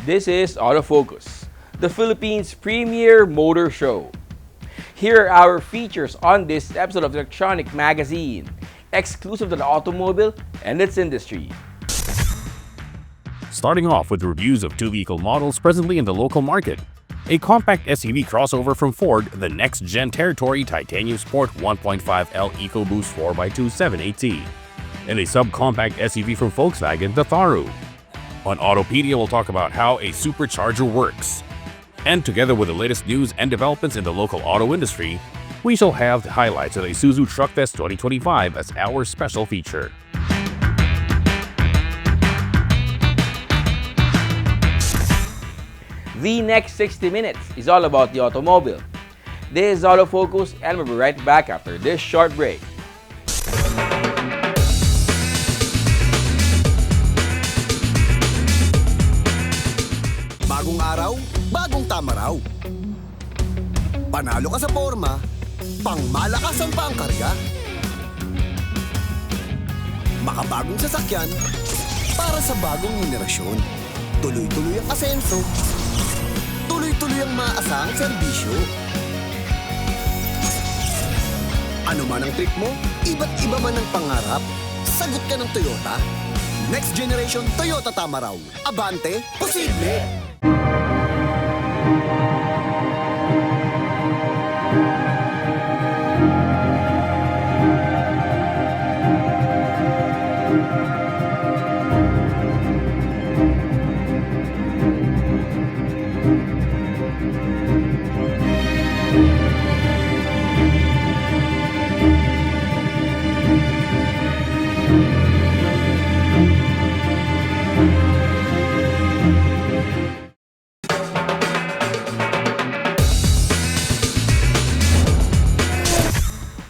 This is Autofocus, the Philippines' premier motor show. Here are our features on this episode of Electronic Magazine, exclusive to the automobile and its industry. Starting off with reviews of two vehicle models presently in the local market. A compact SUV crossover from Ford, the next-gen Territory Titanium Sport 1.5L EcoBoost 4x2 780T, and a subcompact SUV from Volkswagen, the Tharu. On Autopedia, we'll talk about how a supercharger works. And together with the latest news and developments in the local auto industry, we shall have the highlights of the Isuzu Truck Fest 2025 as our special feature. The next 60 minutes is all about the automobile. This is Autofocus, and we'll be right back after this short break. Bagong araw, bagong tama raw. Panalo ka sa forma, pangmalakasan pa ang karga. Makabagong sasakyan para sa bagong henerasyon. Tuloy-tuloy ang asenso. Tuloy-tuloy ang maaasahang serbisyo. Ano man ang trip mo, iba't iba man ang pangarap, sagot ka ng Toyota. Next generation Toyota Tamaraw. Abante, posible!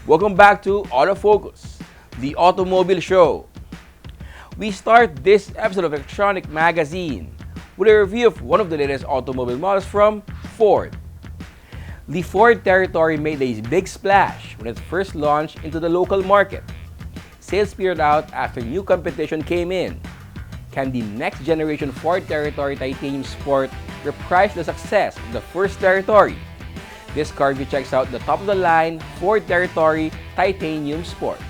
Welcome back to Autofocus, the automobile show. We start this episode of Electronic Magazine with a review of one of the latest automobile models from Ford. The Ford Territory made a big splash when it first launched into the local market. Sales petered out after new competition came in. Can the next generation Ford Territory Titanium Sport reprise the success of the first Territory? This car review checks out the top-of-the-line Ford Territory Titanium Sport.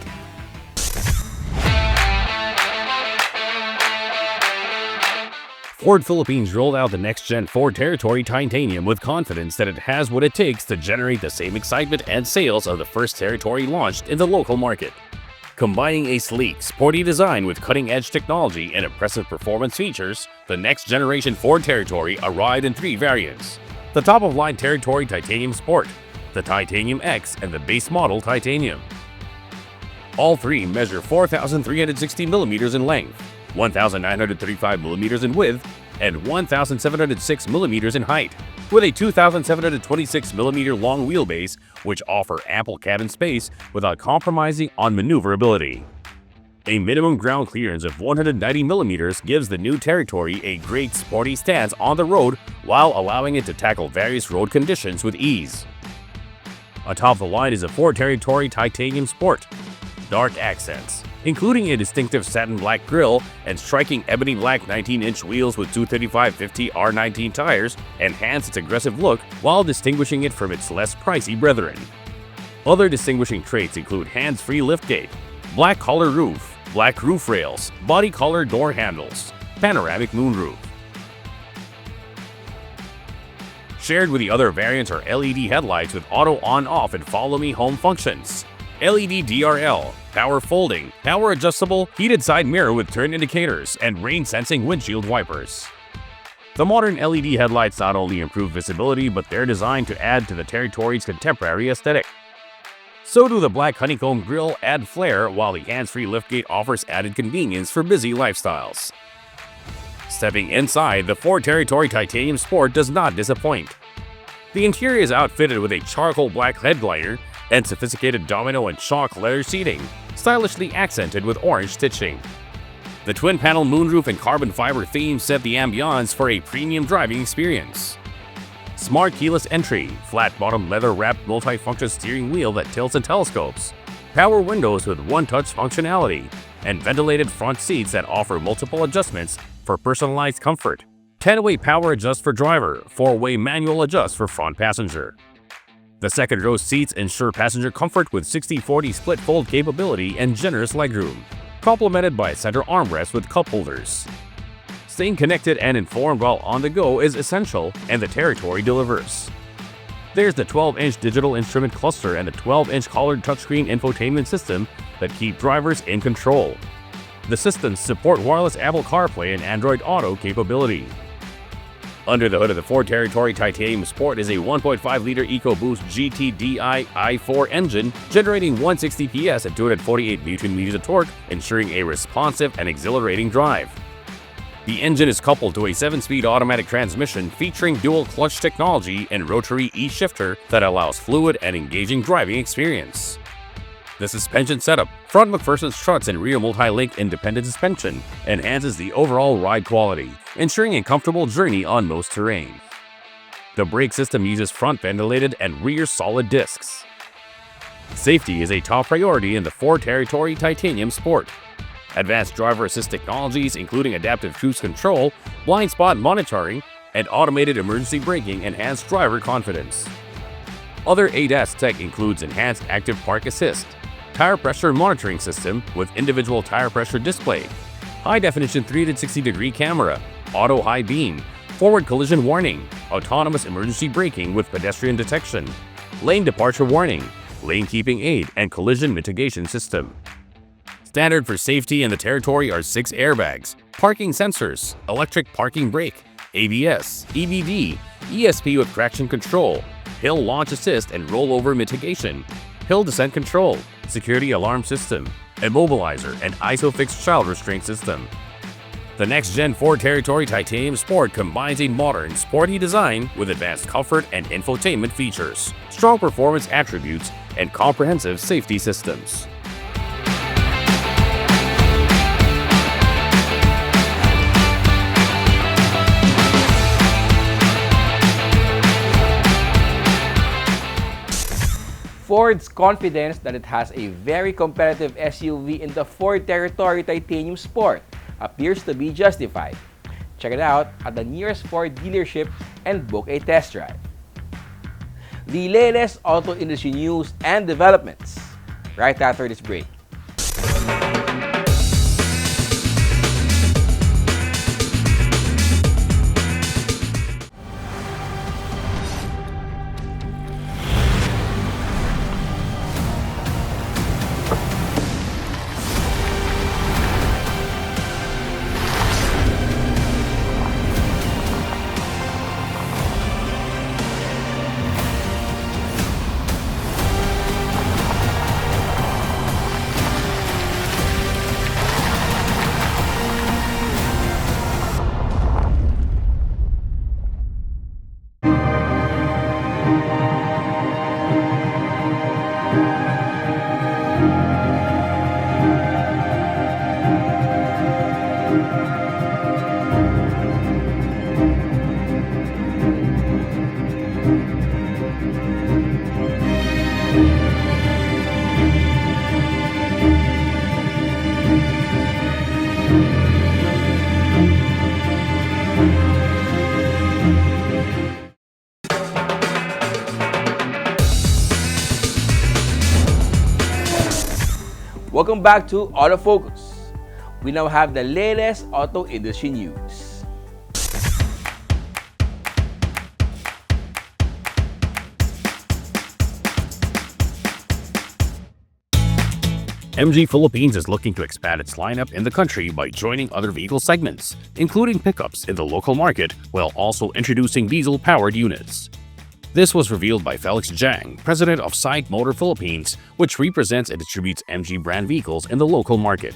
Ford Philippines rolled out the next-gen Ford Territory Titanium with confidence that it has what it takes to generate the same excitement and sales of the first Territory launched in the local market. Combining a sleek, sporty design with cutting-edge technology and impressive performance features, the next-generation Ford Territory arrived in three variants: the top-of-line Territory Titanium Sport, the Titanium X, and the base model Titanium. All three measure 4,360mm in length, 1,935mm in width, and 1,706mm in height, with a 2,726mm long wheelbase, which offer ample cabin space without compromising on maneuverability. A minimum ground clearance of 190mm gives the new Territory a great sporty stance on the road while allowing it to tackle various road conditions with ease. Atop the line is a Ford Territory Titanium Sport. Dark accents, including a distinctive satin black grille and striking ebony black 19-inch wheels with 235/50 R19 tires, enhance its aggressive look while distinguishing it from its less pricey brethren. Other distinguishing traits include hands-free liftgate, black color roof, black roof rails, body color door handles, panoramic moonroof. Shared with the other variants are LED headlights with auto on-off and follow-me home functions, LED DRL, power folding, power adjustable, heated side mirror with turn indicators, and rain-sensing windshield wipers. The modern LED headlights not only improve visibility, but they're designed to add to the Territory's contemporary aesthetic. So do the black honeycomb grille add flair, while the hands-free liftgate offers added convenience for busy lifestyles. Stepping inside, the Ford Territory Titanium Sport does not disappoint. The interior is outfitted with a charcoal black head liner and sophisticated domino and chalk leather seating, stylishly accented with orange stitching. The twin-panel moonroof and carbon fiber theme set the ambiance for a premium driving experience. Smart keyless entry, flat-bottom leather-wrapped multi-function steering wheel that tilts and telescopes, power windows with one-touch functionality, and ventilated front seats that offer multiple adjustments for personalized comfort. 10-way power adjust for driver, 4-way manual adjust for front passenger. The second row seats ensure passenger comfort with 60/40 split fold capability and generous legroom, complemented by a center armrest with cup holders. Staying connected and informed while on the go is essential, and the Territory delivers. There's the 12-inch digital instrument cluster and the 12-inch colored touchscreen infotainment system that keep drivers in control. The systems support wireless Apple CarPlay and Android Auto capability. Under the hood of the Ford Territory Titanium Sport is a 1.5-liter EcoBoost GTDI i4 engine generating 160 PS at 248 Nm of torque, ensuring a responsive and exhilarating drive. The engine is coupled to a 7-speed automatic transmission featuring dual clutch technology and rotary E-shifter that allows fluid and engaging driving experience. The suspension setup, front McPherson struts and rear multi-link independent suspension, enhances the overall ride quality, ensuring a comfortable journey on most terrain. The brake system uses front ventilated and rear solid discs. Safety is a top priority in the Ford Territory Titanium Sport. Advanced driver assist technologies including adaptive cruise control, blind spot monitoring, and automated emergency braking enhance driver confidence. Other ADAS tech includes enhanced active park assist, tire pressure monitoring system with individual tire pressure display, high-definition 360-degree camera, auto high beam, forward collision warning, autonomous emergency braking with pedestrian detection, lane departure warning, lane keeping aid, and collision mitigation system. Standard for safety in the Territory are 6 airbags, parking sensors, electric parking brake, ABS, EBD, ESP with traction control, hill launch assist and rollover mitigation, hill descent control, security alarm system, immobilizer, and ISOFIX child restraint system. The next-gen Ford Territory Titanium Sport combines a modern, sporty design with advanced comfort and infotainment features, strong performance attributes, and comprehensive safety systems. Ford's confidence that it has a very competitive SUV in the Ford Territory Titanium Sport appears to be justified. Check it out at the nearest Ford dealership and book a test drive. The latest auto industry news and developments right after this break. Welcome back to Autofocus. We now have the latest auto industry news. MG Philippines is looking to expand its lineup in the country by joining other vehicle segments, including pickups in the local market, while also introducing diesel-powered units. This was revealed by Felix Jang, president of SAIC Motor Philippines, which represents and distributes MG brand vehicles in the local market.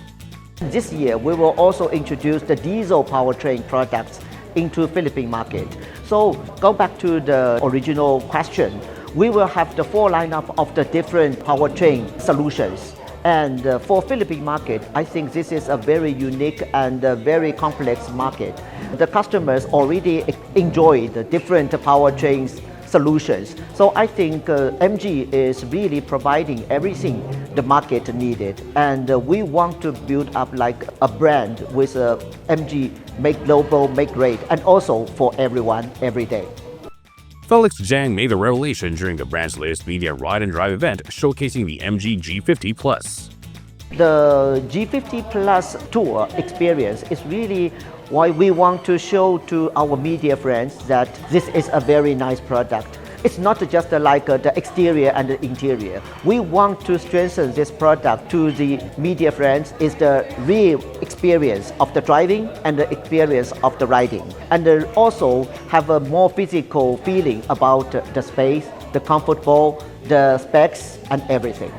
This year, we will also introduce the diesel powertrain products into Philippine market. So, go back to the original question. We will have the full lineup of the different powertrain solutions. And for Philippine market, I think this is a very unique and very complex market. The customers already enjoy the different powertrains solutions. So I think MG is really providing everything the market needed, and we want to build up like a brand with MG make global, make great, and also for everyone every day. Felix Zhang made the revelation during the brand's latest media ride and drive event showcasing the MG G50 Plus. The G50 Plus tour experience is really why we want to show to our media friends that this is a very nice product. It's not just like the exterior and the interior. We want to strengthen this product to the media friends. It's the real experience of the driving and the experience of the riding. And also have a more physical feeling about the space, the comfortable, the specs and everything.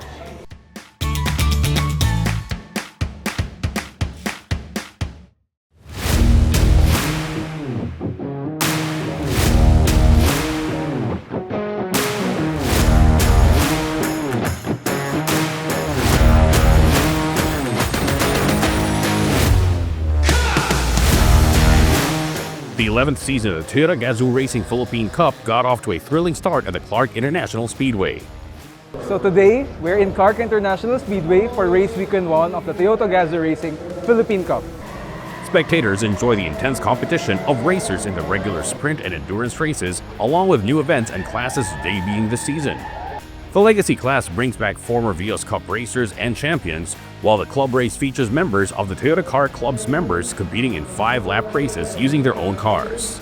The 11th season of the Toyota Gazoo Racing Philippine Cup got off to a thrilling start at the Clark International Speedway. So today, we're in Clark International Speedway for race weekend 1 of the Toyota Gazoo Racing Philippine Cup. Spectators enjoy the intense competition of racers in the regular sprint and endurance races, along with new events and classes debuting this season. The Legacy class brings back former Vios Cup racers and champions, while the club race features members of the Toyota Car Club's members competing in 5-lap races using their own cars.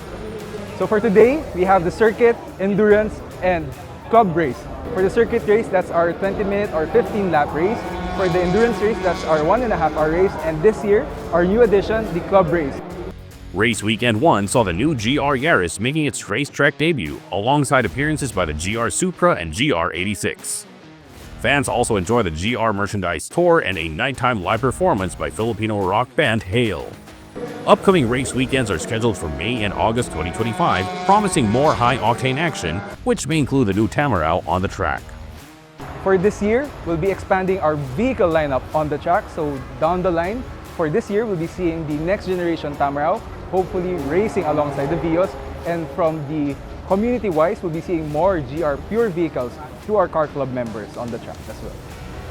So for today, we have the circuit, endurance, and club race. For the circuit race, that's our 20-minute or 15-lap race. For the endurance race, that's our 1.5-hour race. And this year, our new addition, the club race. Race Weekend 1 saw the new GR Yaris making its racetrack debut, alongside appearances by the GR Supra and GR86. Fans also enjoy the GR Merchandise Tour and a nighttime live performance by Filipino rock band Hail. Upcoming race weekends are scheduled for May and August 2025, promising more high-octane action, which may include the new Tamaraw on the track. For this year, we'll be expanding our vehicle lineup on the track. So down the line, for this year, we'll be seeing the next generation Tamaraw, hopefully racing alongside the Vios. And from the community-wise, we'll be seeing more GR pure vehicles through our car club members on the track as well.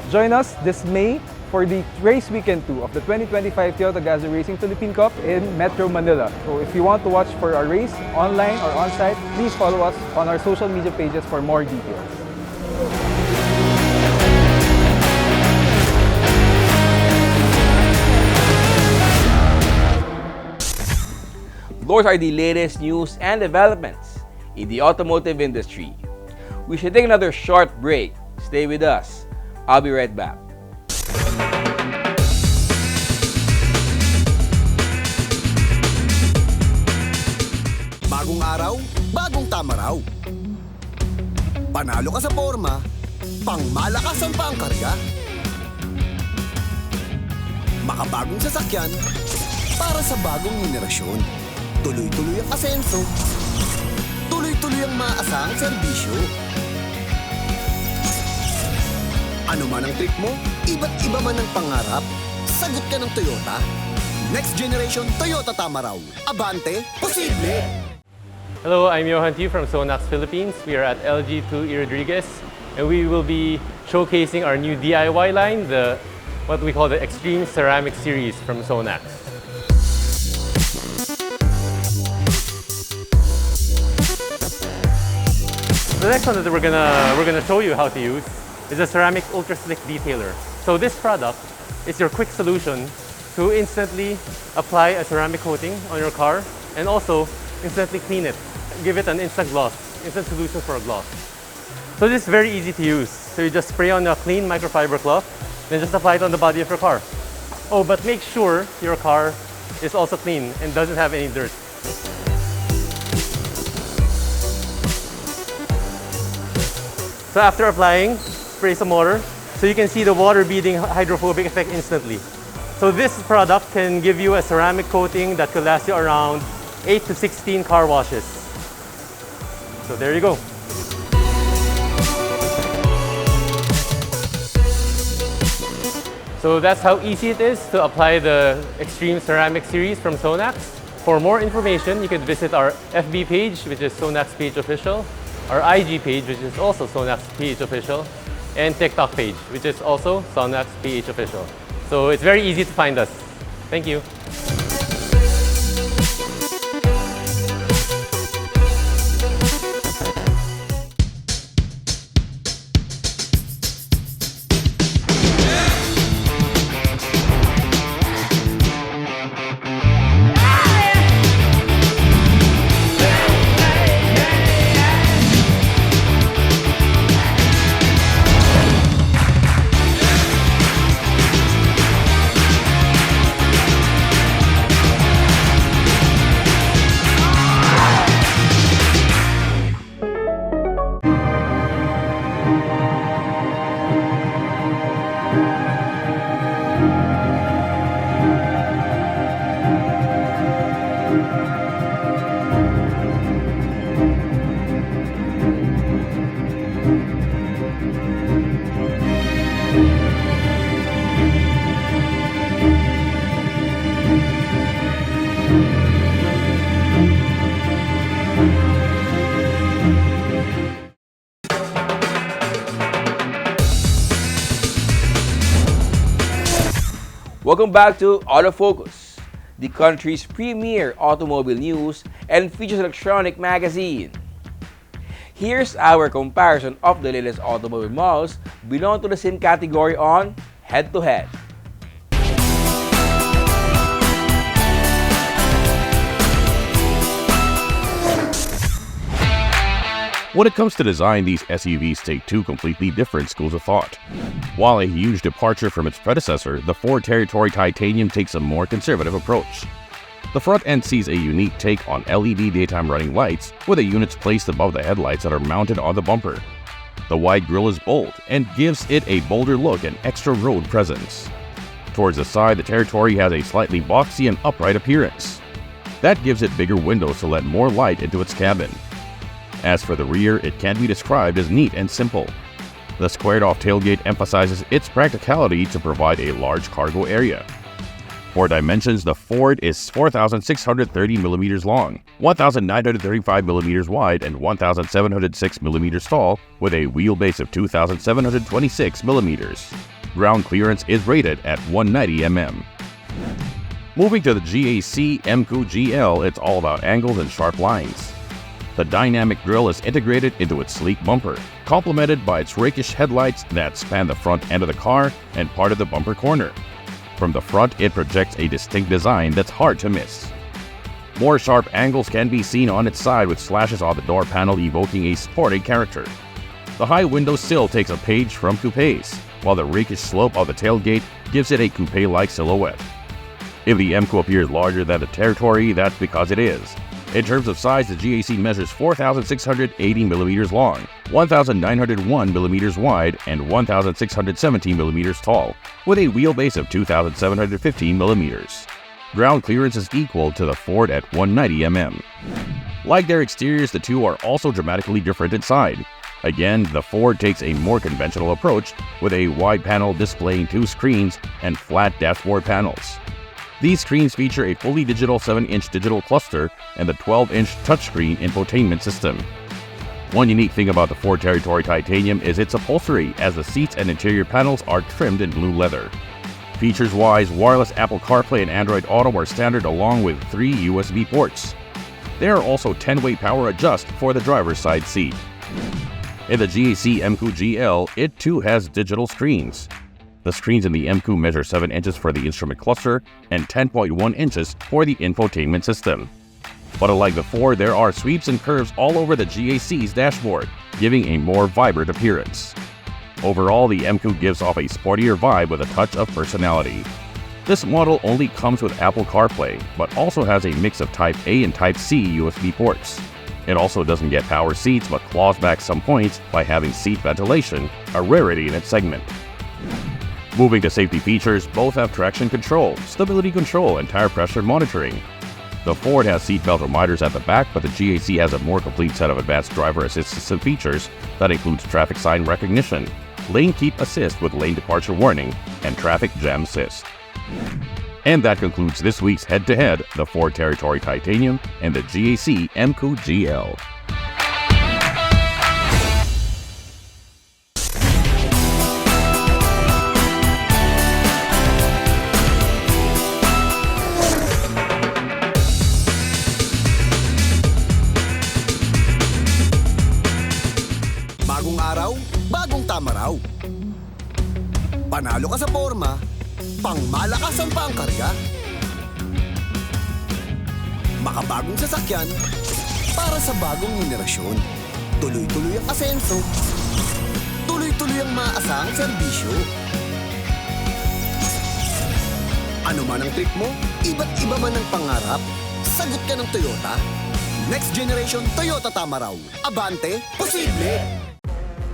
Join us this May for the race weekend 2 of the 2025 Toyota Gazoo Racing Philippine Cup in Metro Manila. So if you want to watch for our race online or on-site, please follow us on our social media pages for more details. Those are the latest news and developments in the automotive industry. We should take another short break. Stay with us. I'll be right back. Bagong araw, bagong Tamaraw. Panalo ka sa forma, pangmalakasan pa ang karga. Makabagong sasakyan para sa bagong henerasyon. Tuloy-tuloy ang asenso. Tuloy-tuloy ang maasahang serbisyo. Ano man ang trip mo, iba't iba man ang pangarap, sagot ka ng Toyota. Next generation Toyota Tamaraw. Abante, posible! Hello, I'm Johan Tiu from Sonax Philippines. We are at LG2 E. Rodriguez, and we will be showcasing our new DIY line, what we call the Extreme Ceramic Series from Sonax. The next one that we're gonna show you how to use is a ceramic ultra slick detailer. So this product is your quick solution to instantly apply a ceramic coating on your car and also instantly clean it. Give it an instant gloss, instant solution for a gloss. So this is very easy to use. So you just spray on a clean microfiber cloth, then just apply it on the body of your car. Oh, but make sure your car is also clean and doesn't have any dirt. So after applying, spray some water so you can see the water beading hydrophobic effect instantly. So this product can give you a ceramic coating that could last you around 8 to 16 car washes. So there you go. So that's how easy it is to apply the Extreme Ceramic Series from Sonax. For more information, you can visit our FB page, which is Sonax Page Official, our IG page, which is also Sonax PH Official, and TikTok page, which is also Sonax PH Official. So it's very easy to find us. Thank you. Welcome back to Autofocus, the country's premier automobile news and features electronic magazine. Here's our comparison of the latest automobile models belong to the same category on Head to Head. When it comes to design, these SUVs take two completely different schools of thought. While a huge departure from its predecessor, the Ford Territory Titanium takes a more conservative approach. The front end sees a unique take on LED daytime running lights, with the units placed above the headlights that are mounted on the bumper. The wide grille is bold and gives it a bolder look and extra road presence. Towards the side, the Territory has a slightly boxy and upright appearance. That gives it bigger windows to let more light into its cabin. As for the rear, it can be described as neat and simple. The squared-off tailgate emphasizes its practicality to provide a large cargo area. For dimensions, the Ford is 4,630 mm long, 1,935 mm wide, and 1,706 mm tall, with a wheelbase of 2,726 mm. Ground clearance is rated at 190 mm. Moving to the GAC MQ GL, it's all about angles and sharp lines. The dynamic grille is integrated into its sleek bumper, complemented by its rakish headlights that span the front end of the car and part of the bumper corner. From the front, it projects a distinct design that's hard to miss. More sharp angles can be seen on its side, with slashes on the door panel evoking a sporty character. The high window sill takes a page from coupes, while the rakish slope of the tailgate gives it a coupe-like silhouette. If the MQ appears larger than the Territory, that's because it is. In terms of size, the GAC measures 4,680 mm long, 1,901 mm wide, and 1,617 mm tall, with a wheelbase of 2,715 mm. Ground clearance is equal to the Ford at 190 mm. Like their exteriors, the two are also dramatically different inside. Again, the Ford takes a more conventional approach, with a wide panel displaying two screens and flat dashboard panels. These screens feature a fully digital 7-inch digital cluster and the 12-inch touchscreen infotainment system. One unique thing about the Ford Territory Titanium is its upholstery, as the seats and interior panels are trimmed in blue leather. Features-wise, wireless Apple CarPlay and Android Auto are standard, along with 3 USB ports. There are also 10-way power adjust for the driver's side seat. In the GAC MQ GL, it too has digital screens. The screens in the MQ measure 7 inches for the instrument cluster and 10.1 inches for the infotainment system. But unlike the Ford, there are sweeps and curves all over the GAC's dashboard, giving a more vibrant appearance. Overall, the MQ gives off a sportier vibe with a touch of personality. This model only comes with Apple CarPlay, but also has a mix of Type A and Type C USB ports. It also doesn't get power seats, but claws back some points by having seat ventilation, a rarity in its segment. Moving to safety features, both have traction control, stability control, and tire pressure monitoring. The Ford has seatbelt reminders at the back, but the GAC has a more complete set of advanced driver assistance features that includes traffic sign recognition, lane keep assist with lane departure warning, and traffic jam assist. And that concludes this week's head-to-head, the Ford Territory Titanium and the GAC MQ GL. Panalo ka sa forma, pangmalakasan pa ang karga. Makabagong sasakyan para sa bagong henerasyon. Tuloy-tuloy ang asenso. Tuloy-tuloy ang maasahang serbisyo. Ano man ang trip mo, iba't iba man ang pangarap, sagot ka ng Toyota. Next generation Toyota Tamaraw. Abante, posible!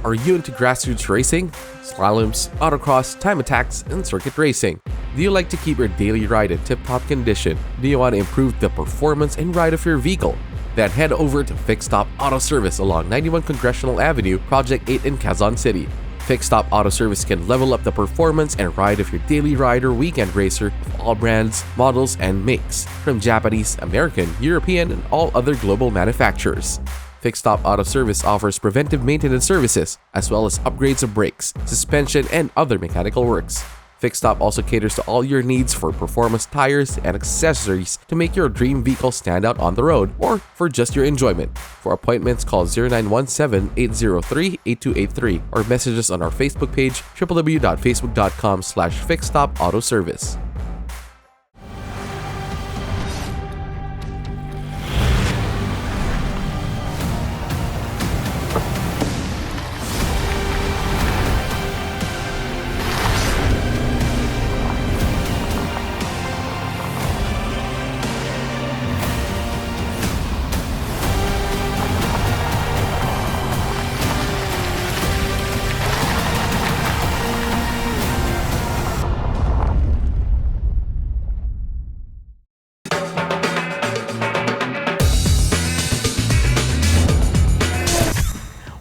Are you into grassroots racing? Slaloms, autocross, time attacks, and circuit racing? Do you like to keep your daily ride in tip-top condition? Do you want to improve the performance and ride of your vehicle? Then head over to Fixed Stop Auto Service along 91 Congressional Avenue, Project 8 in Quezon City. Fixed Stop Auto Service can level up the performance and ride of your daily ride or weekend racer of all brands, models, and makes, from Japanese, American, European, and all other global manufacturers. Fixed Stop Auto Service offers preventive maintenance services, as well as upgrades of brakes, suspension, and other mechanical works. Fixed Stop also caters to all your needs for performance tires and accessories to make your dream vehicle stand out on the road or for just your enjoyment. For appointments, call 0917-803-8283 or message us on our Facebook page, www.facebook.com/fixedstopautoservice.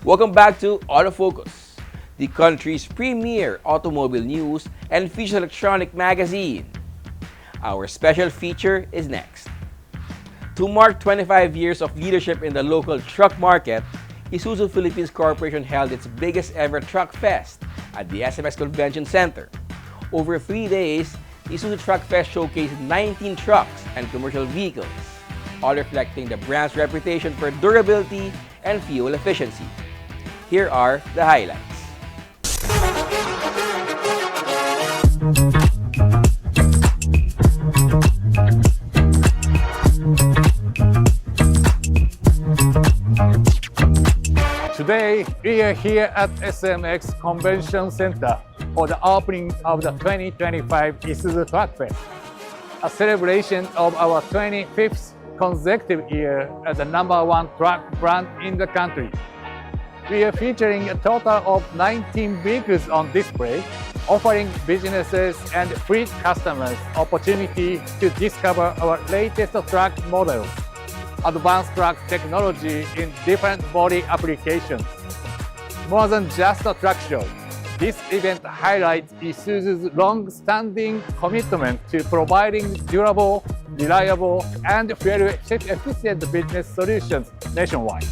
Welcome back to Autofocus, the country's premier automobile news and features electronic magazine. Our special feature is next. To mark 25 years of leadership in the local truck market, Isuzu Philippines Corporation held its biggest ever truck fest at the SMX Convention Center. Over 3 days, Isuzu Truck Fest showcased 19 trucks and commercial vehicles, all reflecting the brand's reputation for durability and fuel efficiency. Here are the highlights. Today, we are here at SMX Convention Center for the opening of the 2025 Isuzu Truck Fest, a celebration of our 25th consecutive year as the #1 truck brand in the country. We are featuring a total of 19 vehicles on display, offering businesses and fleet customers opportunity to discover our latest truck models, advanced truck technology in different body applications. More than just a truck show, this event highlights Isuzu's long-standing commitment to providing durable, reliable, and fuel-efficient business solutions nationwide.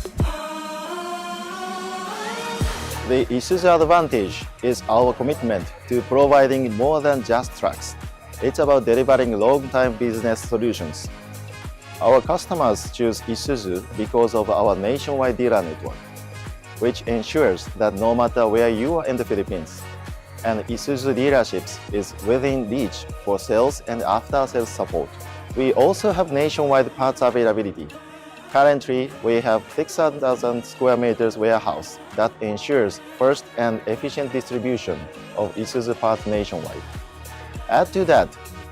The Isuzu Advantage is our commitment to providing more than just trucks. It's about delivering long-term business solutions. Our customers choose Isuzu because of our nationwide dealer network, which ensures that no matter where you are in the Philippines, an Isuzu dealerships is within reach for sales and after-sales support. We also have nationwide parts availability. Currently, we have 6,000 square meters warehouse that ensures first and efficient distribution of Isuzu parts nationwide. Add to that,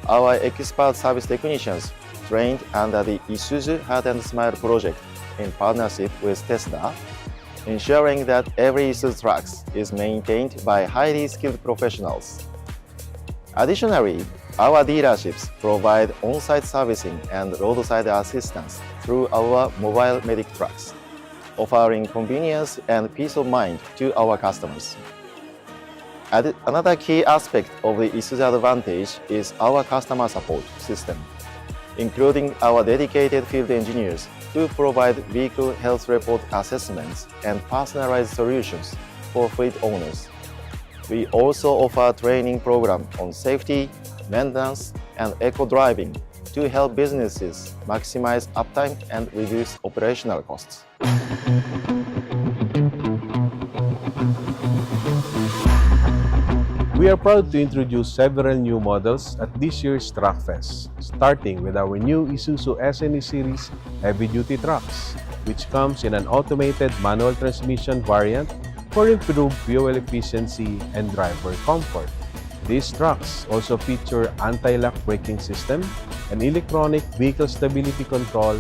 our expert service technicians trained under the Isuzu Heart and Smile project in partnership with Tesla, ensuring that every Isuzu trucks is maintained by highly skilled professionals. Additionally, our dealerships provide on-site servicing and roadside assistance through our mobile medic trucks, offering convenience and peace of mind to our customers. Another key aspect of the Isuzu Advantage is our customer support system, including our dedicated field engineers who provide vehicle health report assessments and personalized solutions for fleet owners. We also offer training programs on safety, maintenance, and eco-driving to help businesses maximize uptime and reduce operational costs. We are proud to introduce several new models at this year's Truck Fest, starting with our new Isuzu SNE Series heavy-duty trucks, which comes in an automated manual transmission variant for improved fuel efficiency and driver comfort. These trucks also feature anti-lock braking system and electronic vehicle stability control,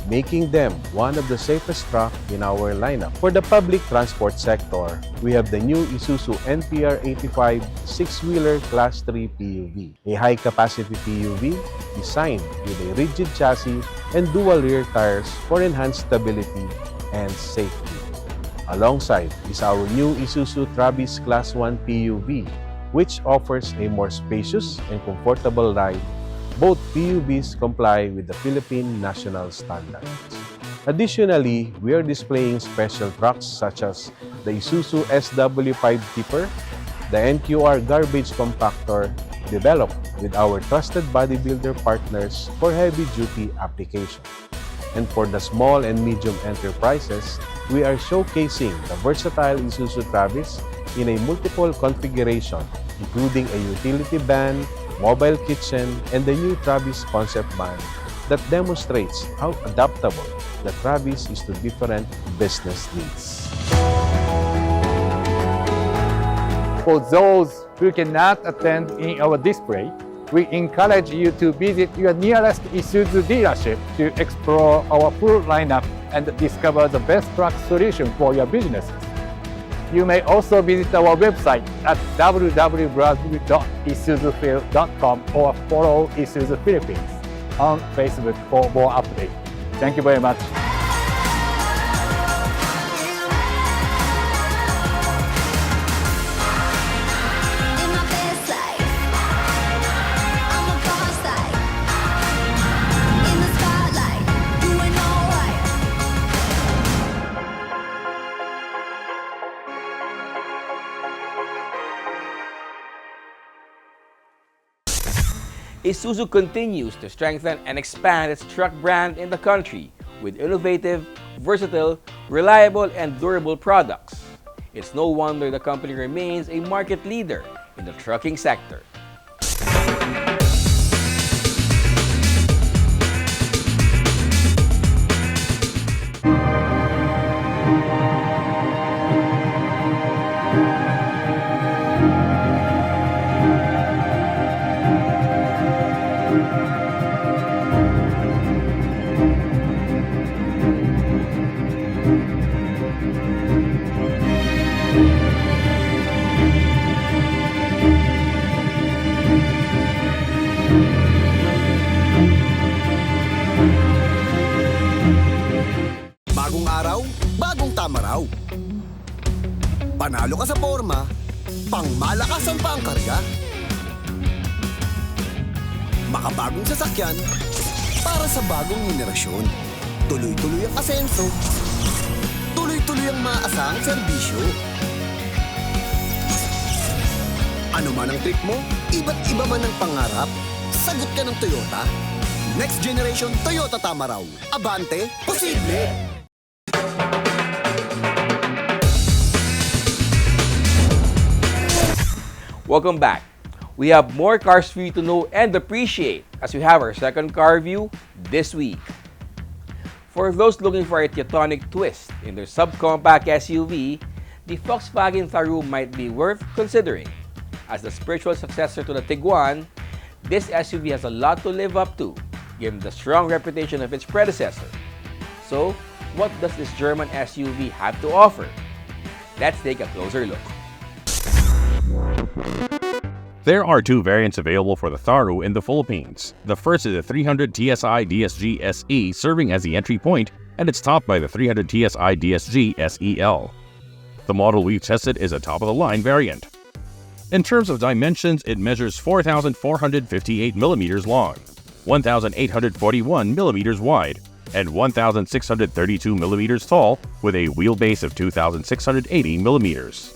making them one of the safest trucks in our lineup. For the public transport sector, we have the new Isuzu NPR 85 six-wheeler Class 3 PUV, a high-capacity PUV designed with a rigid chassis and dual rear tires for enhanced stability and safety. Alongside is our new Isuzu Travis Class 1 PUV, which offers a more spacious and comfortable ride. Both PUVs comply with the Philippine national standards. Additionally, we are displaying special trucks such as the Isuzu SW5 Tipper, the NQR Garbage Compactor, developed with our trusted bodybuilder partners for heavy-duty application. And for the small and medium enterprises, we are showcasing the versatile Isuzu Travis in a multiple configuration, including a utility van, mobile kitchen, and the new Travis concept van that demonstrates how adaptable the Travis is to different business needs. For those who cannot attend in our display, we encourage you to visit your nearest Isuzu dealership to explore our full lineup and discover the best truck solution for your businesses. You may also visit our website at www.isuzufield.com or follow Isuzu Philippines on Facebook for more updates. Thank you very much. Isuzu continues to strengthen and expand its truck brand in the country with innovative, versatile, reliable, and durable products. It's no wonder the company remains a market leader in the trucking sector. Bagong araw, bagong tama raw. Panalo ka sa forma, pangmalakasan pa ang karga. Makabagong sasakyan para sa bagong henerasyon. Tuloy-tuloy ang asenso, tuloy-tuloy ang maaasahang serbisyo. Ano man ang trip mo, iba't iba man ang pangarap, sagot ka ng Toyota. Next generation Toyota Tamaraw. Abante, posible! Welcome back. We have more cars for you to know and appreciate as we have our second car review this week. For those looking for a Teutonic twist in their subcompact SUV, the Volkswagen Tharu might be worth considering. As the spiritual successor to the Tiguan, this SUV has a lot to live up to, given the strong reputation of its predecessor. So, what does this German SUV have to offer? Let's take a closer look. There are two variants available for the Tharu in the Philippines. The first is the 300 TSI DSG SE, serving as the entry point, and it's topped by the 300 TSI DSG SEL. The model we've tested is a top-of-the-line variant. In terms of dimensions, it measures 4,458 millimeters long, 1,841 millimeters wide, and 1,632 millimeters tall, with a wheelbase of 2,680 millimeters.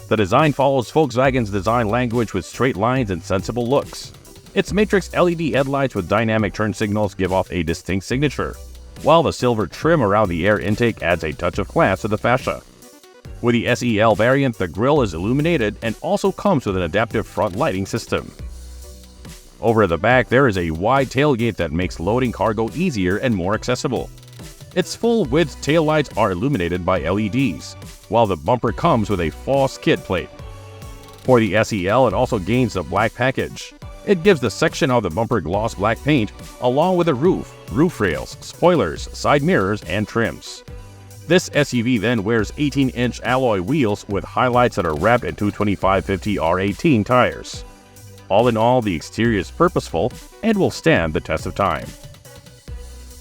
The design follows Volkswagen's design language with straight lines and sensible looks. Its matrix LED headlights with dynamic turn signals give off a distinct signature, while the silver trim around the air intake adds a touch of class to the fascia. With the SEL variant, the grille is illuminated and also comes with an adaptive front lighting system. Over at the back, there is a wide tailgate that makes loading cargo easier and more accessible. Its full-width taillights are illuminated by LEDs, while the bumper comes with a false skid plate. For the SEL, it also gains a black package. It gives the section of the bumper gloss black paint, along with a roof, roof rails, spoilers, side mirrors, and trims. This SUV then wears 18-inch alloy wheels with highlights that are wrapped in 225/50 R18 tires. All in all, the exterior is purposeful and will stand the test of time.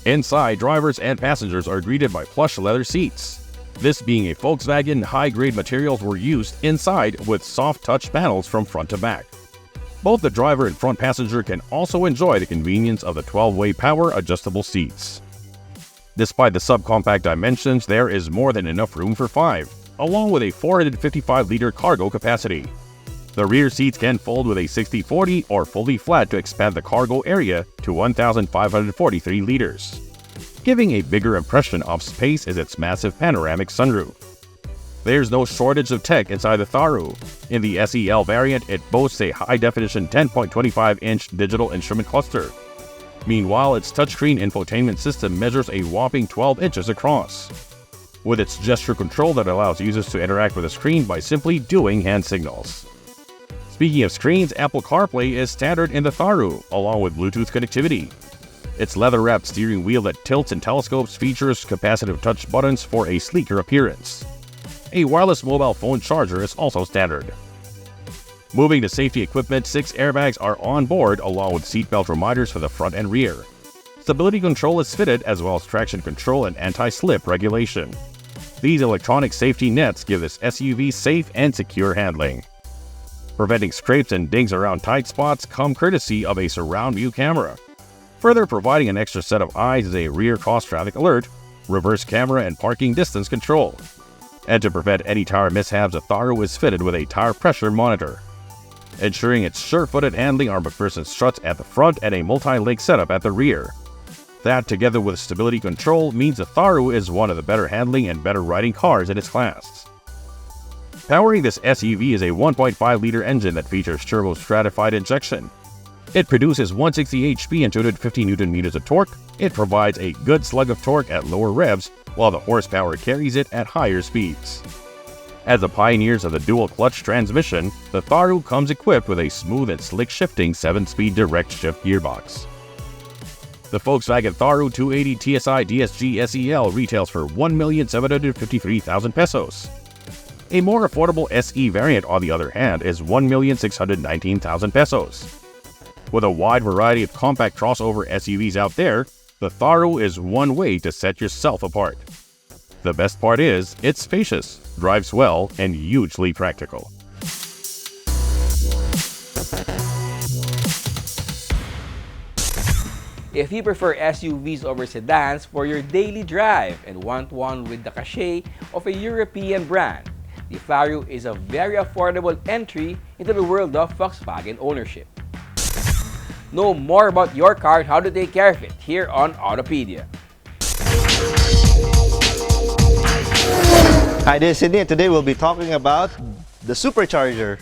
Inside, drivers and passengers are greeted by plush leather seats. This being a Volkswagen, high-grade materials were used inside with soft touch panels from front to back. Both the driver and front passenger can also enjoy the convenience of the 12-way power adjustable seats. Despite the subcompact dimensions, there is more than enough room for 5, along with a 455-liter cargo capacity. The rear seats can fold with a 60/40 or fully flat to expand the cargo area to 1,543 liters. Giving a bigger impression of space is its massive panoramic sunroof. There's no shortage of tech inside the Tharu. In the SEL variant, it boasts a high-definition 10.25-inch digital instrument cluster. Meanwhile, its touchscreen infotainment system measures a whopping 12 inches across, with its gesture control that allows users to interact with the screen by simply doing hand signals. Speaking of screens, Apple CarPlay is standard in the Tharu, along with Bluetooth connectivity. Its leather-wrapped steering wheel that tilts and telescopes features capacitive touch buttons for a sleeker appearance. A wireless mobile phone charger is also standard. Moving to safety equipment, 6 airbags are on board along with seatbelt reminders for the front and rear. Stability control is fitted as well as traction control and anti-slip regulation. These electronic safety nets give this SUV safe and secure handling. Preventing scrapes and dings around tight spots come courtesy of a surround view camera. Further providing an extra set of eyes is a rear cross traffic alert, reverse camera, and parking distance control. And to prevent any tire mishaps, the Tharu is fitted with a tire pressure monitor. Ensuring its sure-footed handling are McPherson struts at the front and a multi-link setup at the rear. That, together with stability control, means the Tharu is one of the better handling and better riding cars in its class. Powering this SUV is a 1.5-liter engine that features turbo-stratified injection. It produces 160 HP and 250 Nm of torque. It provides a good slug of torque at lower revs, while the horsepower carries it at higher speeds. As the pioneers of the dual-clutch transmission, the Tharu comes equipped with a smooth and slick-shifting 7-speed direct-shift gearbox. The Volkswagen Tharu 280 TSI DSG SEL retails for 1,753,000 pesos. A more affordable SE variant, on the other hand, is 1,619,000 pesos. With a wide variety of compact crossover SUVs out there, the Tharu is one way to set yourself apart. The best part is, it's spacious, drives well, and hugely practical. If you prefer SUVs over sedans for your daily drive and want one with the cachet of a European brand, the Tharu is a very affordable entry into the world of Volkswagen ownership. Know more about your car and how to take care of it here on Autopedia. Hi, this is Sidney, and today we'll be talking about the supercharger.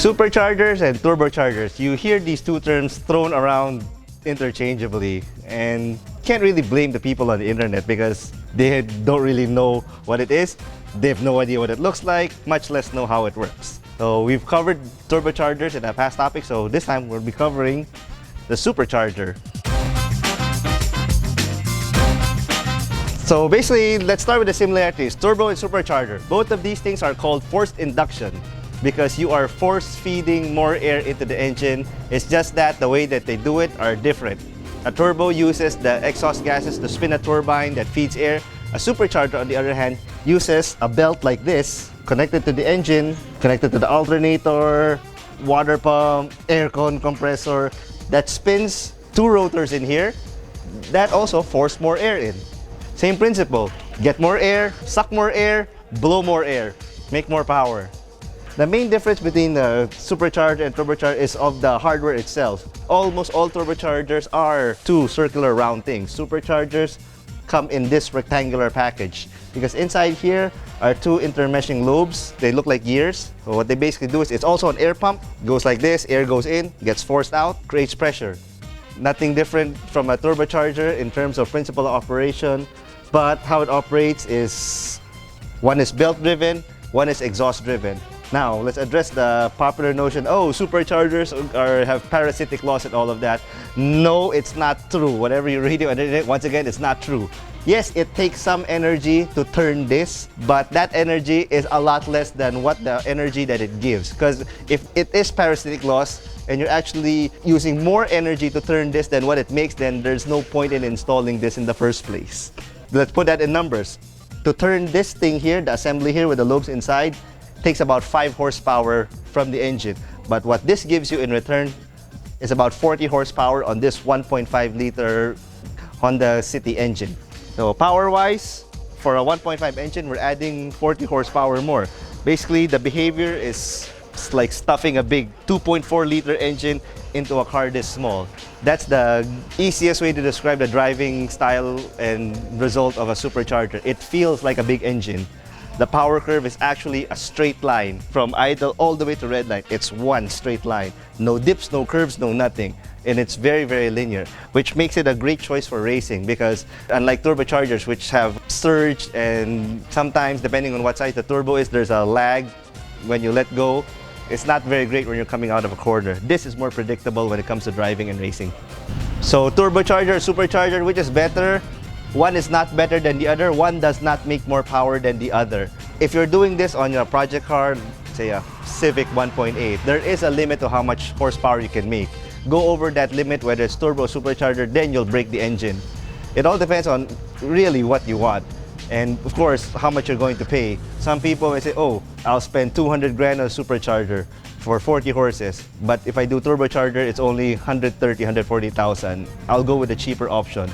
Superchargers and turbochargers. You hear these two terms thrown around interchangeably, and can't really blame the people on the internet because they don't really know what it is. They have no idea what it looks like, much less know how it works. So we've covered turbochargers in a past topic, so this time we'll be covering the supercharger. So basically, let's start with the similarities. Turbo and supercharger. Both of these things are called forced induction because you are force feeding more air into the engine. It's just that the way that they do it are different. A turbo uses the exhaust gases to spin a turbine that feeds air. A supercharger, on the other hand, uses a belt like this, connected to the engine, connected to the alternator, water pump, aircon compressor, that spins two rotors in here that also force more air in. Same principle, get more air, suck more air, blow more air, make more power. The main difference between the supercharger and turbocharger is of the hardware itself. Almost all turbochargers are two circular round things. Superchargers come in this rectangular package because inside here are two intermeshing lobes. They look like gears. So what they basically do is it's also an air pump. Goes like this, air goes in, gets forced out, creates pressure. Nothing different from a turbocharger in terms of principle of operation, but how it operates is one is belt driven, one is exhaust driven. Now, let's address the popular notion, oh, superchargers have parasitic loss and all of that. No, it's not true. Whatever you're reading on the internet, once again, it's not true. Yes, it takes some energy to turn this, but that energy is a lot less than what the energy that it gives. Because if it is parasitic loss and you're actually using more energy to turn this than what it makes, then there's no point in installing this in the first place. Let's put that in numbers. To turn this thing here, the assembly here with the lobes inside, takes about 5 horsepower from the engine. But what this gives you in return is about 40 horsepower on this 1.5 liter Honda City engine. So power-wise, for a 1.5 engine, we're adding 40 horsepower more. Basically, the behavior is like stuffing a big 2.4 liter engine into a car this small. That's the easiest way to describe the driving style and result of a supercharger. It feels like a big engine. The power curve is actually a straight line from idle all the way to red line. It's one straight line. No dips, no curves, no nothing. And it's very, very linear, which makes it a great choice for racing because unlike turbochargers, which have surge and sometimes, depending on what size the turbo is, there's a lag when you let go. It's not very great when you're coming out of a corner. This is more predictable when it comes to driving and racing. So turbocharger, supercharger, which is better? One is not better than the other. One does not make more power than the other. If you're doing this on your project car, say a Civic 1.8, there is a limit to how much horsepower you can make. Go over that limit, whether it's turbo, supercharger, then you'll break the engine. It all depends on really what you want. And of course, how much you're going to pay. Some people may say, oh, I'll spend 200 grand on a supercharger for 40 horses. But if I do turbocharger, it's only 130, 140,000. I'll go with the cheaper option.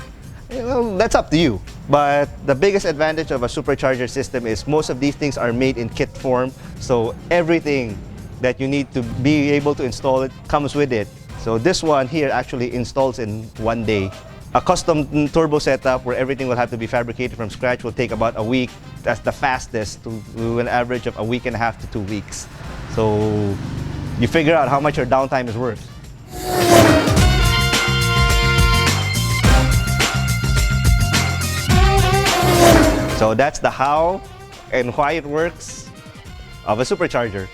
Well, that's up to you. But the biggest advantage of a supercharger system is most of these things are made in kit form. So everything that you need to be able to install it comes with it. So this one here actually installs in one day. A custom turbo setup where everything will have to be fabricated from scratch will take about a week. That's the fastest, to an average of a week and a half to 2 weeks. So you figure out how much your downtime is worth. So that's the how and why it works of a supercharger.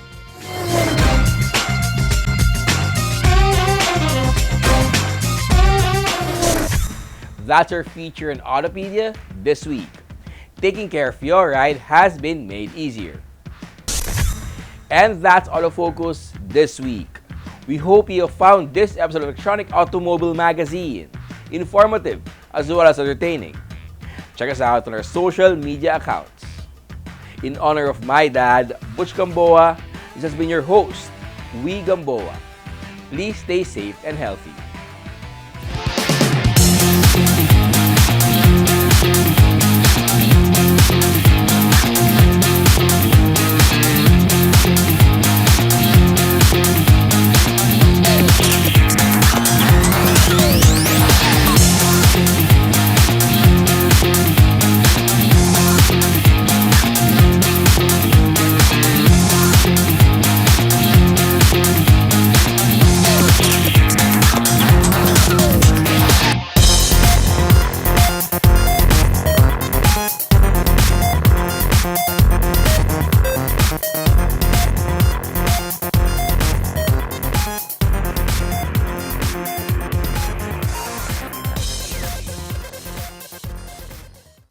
That's our feature in Autopedia this week. Taking care of your ride has been made easier. And that's Autofocus this week. We hope you have found this episode of Electronic Automobile Magazine informative as well as entertaining. Check us out on our social media accounts. In honor of my dad, Butch Gamboa, this has been your host, Wee Gamboa. Please stay safe and healthy.